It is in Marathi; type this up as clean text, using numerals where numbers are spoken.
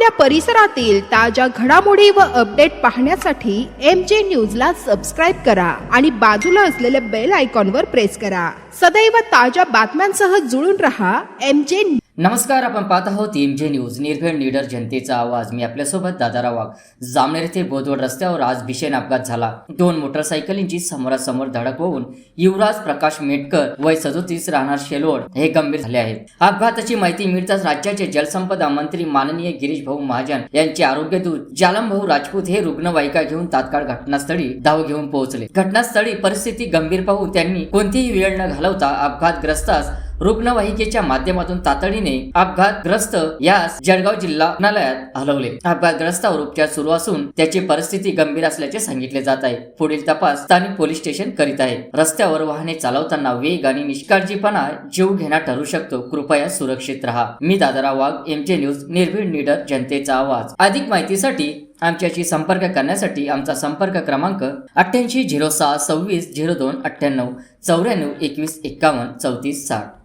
आपल्या परिसरातील ताज्या घडामोडी व अपडेट पाहण्यासाठी MJ न्यूजला सबस्क्राईब करा आणि बाजूला असलेल्या बेल आयकॉनवर प्रेस करा. सदैव ताज्या बातम्यांसह जुळून रहा MJ. नमस्कार, आपण पाहत आहोत MJ न्यूज, निर्भीड निडर जनतेचा आवाज. मी आपल्यासोबत दादाराव वाघ. जामनेर येथे बोदवड रस्त्यावर आज भीषण अपघात झाला. दोन मोटरसायकलींची समोरासमोर धडक होऊन युवराज प्रकाश मेटकर वय 37 राहणार शेलवड हे गंभीर झाले आहेत. अपघाताची माहिती मिळताच राज्याचे जलसंपदा मंत्री माननीय गिरीश भाऊ महाजन यांचे आरोग्यदूत जालम भाऊ राजपूत हे रुग्णवाहिका घेऊन तात्काळ घटनास्थळी धाव घेऊन पोहोचले. घटनास्थळी परिस्थिती गंभीर पाहून त्यांनी कोणतीही वेळ न घालवता अपघातग्रस्तास रुग्णवाहिकेच्या माध्यमातून तातडीने अपघातग्रस्त यास जळगाव जिल्हा रुग्णालयात हलवले. अपघातग्रस्तावर उपचार सुरू असून त्याची परिस्थिती गंभीर असल्याचे सांगितले जात आहे. पुढील तपास स्थानिक पोलीस स्टेशन करीत आहे. रस्त्यावर वाहने चालवताना वेग आणि निष्काळजीपणा जीव घेणा ठरू शकतो. कृपया सुरक्षित राहा. मी दादाराव वाघ, MJ न्यूज, निर्भीड निडर जनतेचा आवाज. अधिक माहितीसाठी आमच्याशी संपर्क करण्यासाठी आमचा संपर्क क्रमांक 88 06 26 02 98 94 21 51 34 60.